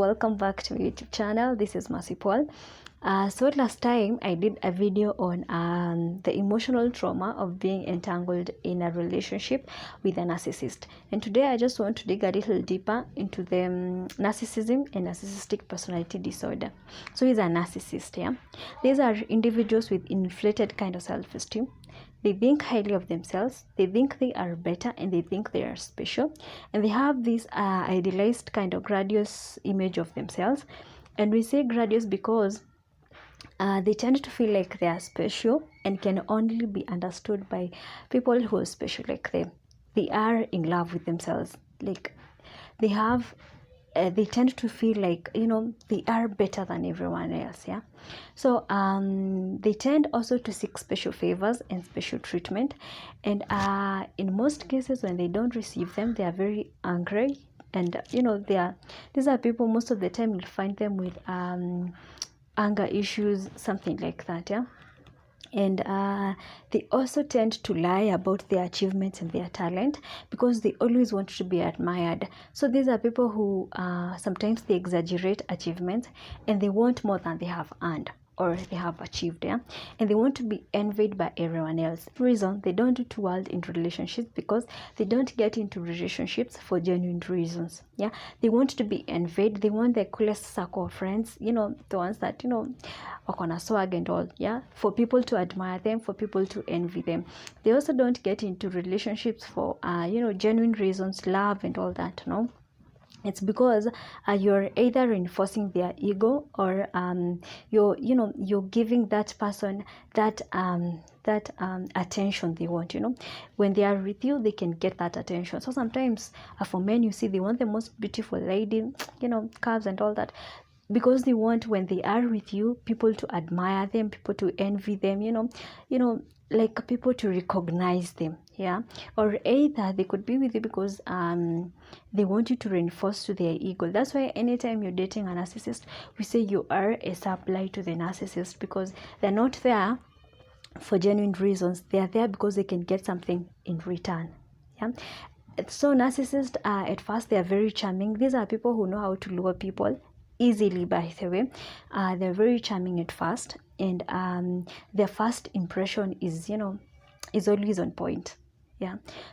welcome back to my YouTube channel. This is Mercy Paul. So last time I did a video on the emotional trauma of being entangled in a relationship with a narcissist, and today I just want to dig a little deeper into the narcissism and narcissistic personality disorder. So he's a narcissist. These are individuals with inflated kind of self-esteem. They think highly of themselves, they think they are better, and they think they are special, and they have this idealized kind of grandiose image of themselves. And we say grandiose because they tend to feel like they are special and can only be understood by people who are special like them. They are in love with themselves, like they have they tend to feel like, they are better than everyone else. So they tend also to seek special favors and special treatment, and in most cases when they don't receive them, they are very angry. And these are people, most of the time you'll find them with anger issues, something like that. And they also tend to lie about their achievements and their talent because they always want to be admired. So these are people who sometimes they exaggerate achievements and they want more than they have earned or they have achieved, and they want to be envied by everyone else. Reason they don't do too well in relationships because they don't get into relationships for genuine reasons. They want to be envied. They want the coolest circle of friends, the ones that work on a swag and all, for people to admire them, for people to envy them. They also don't get into relationships for genuine reasons, love and all that. It's because you're either reinforcing their ego or you're giving that person that attention they want. When they are with you, they can get that attention. So sometimes for men, you see, they want the most beautiful lady, curves and all that, because they want, when they are with you, people to admire them, people to envy them, like people to recognize them. Or either they could be with you because they want you to reinforce to their ego. That's why anytime you're dating a narcissist, we say you are a supply to the narcissist, because they're not there for genuine reasons. They are there because they can get something in return. So narcissists, at first, they are very charming. These are people who know how to lure people easily, by the way. They're very charming at first, and their first impression is always on point.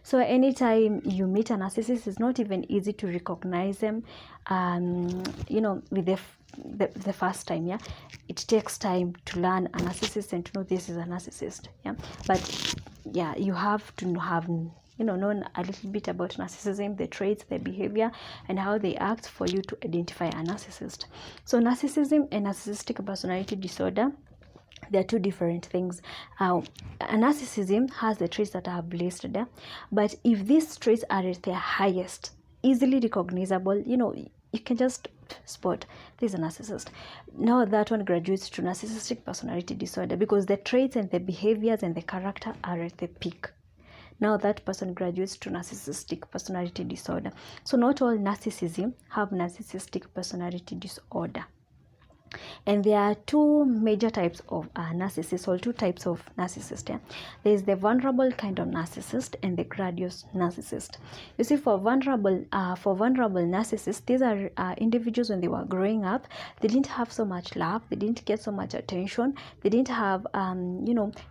So anytime you meet a narcissist, it's not even easy to recognize them with the first time. It takes time to learn a narcissist and to know this is a narcissist. But you have to have known a little bit about narcissism, the traits, the behavior, and how they act for you to identify a narcissist. So narcissism and narcissistic personality disorder, they're two different things. Narcissism has the traits that I have listed there, but if these traits are at their highest, easily recognizable, you can just spot this is a narcissist. Now that one graduates to narcissistic personality disorder because the traits and the behaviors and the character are at the peak. Now that person graduates to narcissistic personality disorder. So not all narcissism have narcissistic personality disorder. And there are two major types of narcissists, or two types of narcissist. There is the vulnerable kind of narcissist and the grandiose narcissist. You see, for vulnerable narcissists, these are individuals when they were growing up, they didn't have so much love, they didn't get so much attention, they didn't have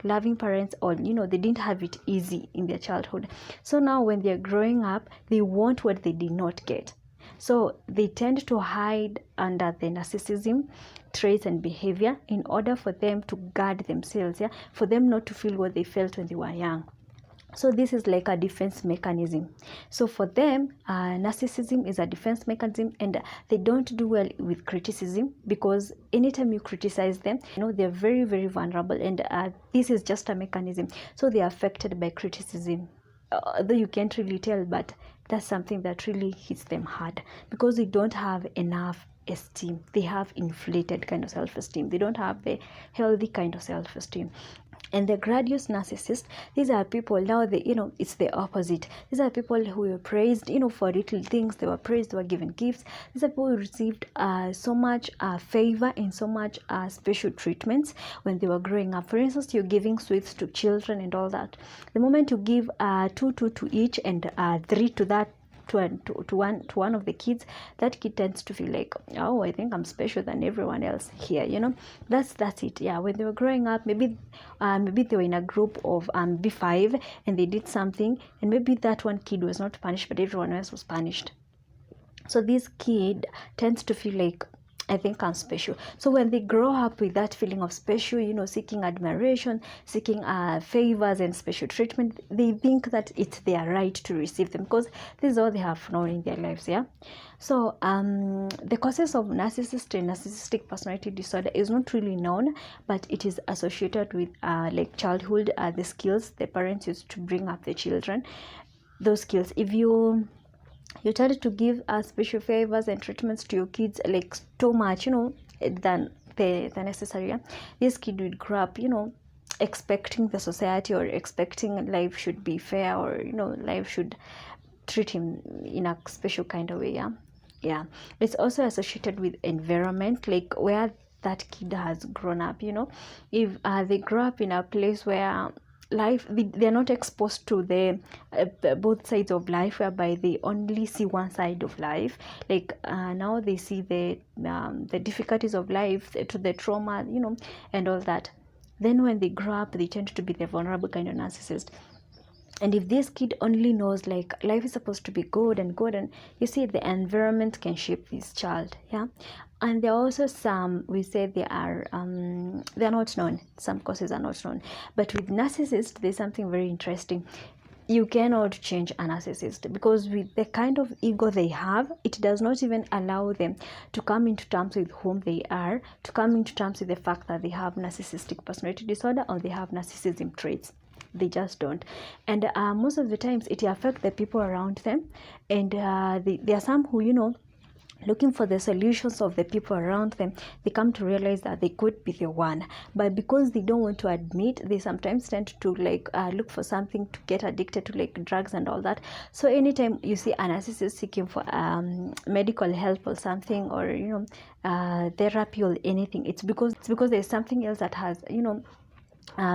loving parents, or they didn't have it easy in their childhood. So now when they're growing up, they want what they did not get. So they tend to hide under the narcissism traits and behavior in order for them to guard themselves, for them not to feel what they felt when they were young. So this is like a defense mechanism. So for them, narcissism is a defense mechanism, and they don't do well with criticism because anytime you criticize them, they're very, very vulnerable, and this is just a mechanism. So they are affected by criticism. Though you can't really tell, but that's something that really hits them hard because they don't have enough esteem. They have inflated kind of self-esteem. They don't have the healthy kind of self-esteem. And the grandiose narcissist, these are people, now it's the opposite. These are people who were praised, for little things. They were praised, they were given gifts. These are people who received so much favor and so much special treatments when they were growing up. For instance, you're giving sweets to children and all that. The moment you give two to each and three to that to one of the kids, that kid tends to feel like, oh, I think I'm special than everyone else here, you know. That's it. Yeah, when they were growing up, maybe they were in a group of B5 and they did something, and maybe that one kid was not punished but everyone else was punished. So this kid tends to feel like, I think I'm special. So when they grow up with that feeling of special, you know, seeking admiration, seeking favors and special treatment, they think that it's their right to receive them because this is all they have known in their lives. Yeah. So the causes of narcissist and narcissistic personality disorder is not really known, but it is associated with like childhood, the skills the parents used to bring up the children. Those skills, if you try to give special favors and treatments to your kids like too much, you know, than the necessary, yeah? This kid would grow up, you know, expecting the society or expecting life should be fair, or you know, life should treat him in a special kind of way. Yeah. It's also associated with environment, like where that kid has grown up, you know. If they grow up in a place where life, they're not exposed to the both sides of life, whereby they only see one side of life, like now they see the difficulties of life, to the trauma, you know, and all that. Then when they grow up, they tend to be the vulnerable kind of narcissist. And if this kid only knows like life is supposed to be good, and you see, the environment can shape this child. Yeah. And there are also some, we say they are not known, some causes are not known. But with narcissists, there's something very interesting. You cannot change a narcissist, because with the kind of ego they have, it does not even allow them to come into terms with whom they are, to come into terms with the fact that they have narcissistic personality disorder or they have narcissism traits. They just don't. And most of the times it affects the people around them. And there are some who, you know, looking for the solutions of the people around them, they come to realize that they could be the one, but because they don't want to admit, they sometimes tend to like look for something to get addicted to, like drugs and all that. So anytime you see a narcissist seeking for medical help or something, or you know, therapy or anything, it's because there's something else that has, you know,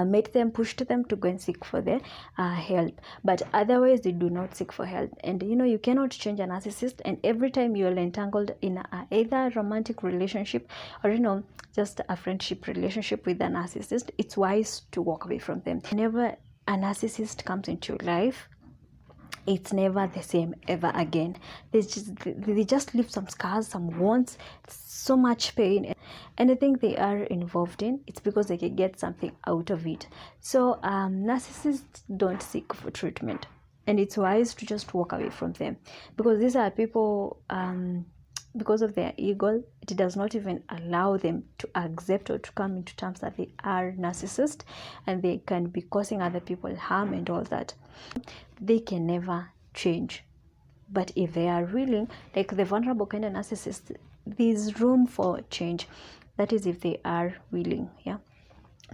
made them, pushed them to go and seek for the help. But otherwise they do not seek for help. And you know, you cannot change a narcissist, and every time you are entangled in either a romantic relationship or, you know, just a friendship relationship with a narcissist, it's wise to walk away from them. Whenever a narcissist comes into your life, it's never the same ever again. They just leave some scars, some wounds, so much pain. Anything they are involved in, it's because they can get something out of it. So narcissists don't seek for treatment, and it's wise to just walk away from them, because these are people, because of their ego, it does not even allow them to accept or to come into terms that they are narcissist, and they can be causing other people harm and all that. They can never change. But if they are willing, like the vulnerable kind of narcissist, there's room for change. That is if they are willing. Yeah.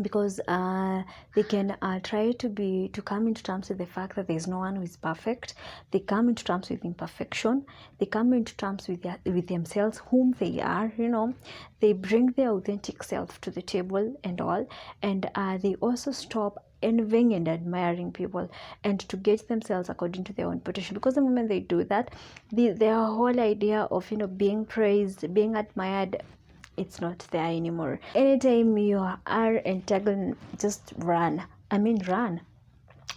Because they can try to come into terms with the fact that there's no one who is perfect. They come into terms with imperfection. They come into terms with themselves, whom they are, you know. They bring their authentic self to the table and all. And they also stop envying and admiring people, and to get themselves according to their own potential. Because the moment they do that, their whole idea of, you know, being praised, being admired, it's not there anymore. Anytime you are entangled, just run. I mean, run.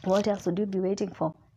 What else would you be waiting for?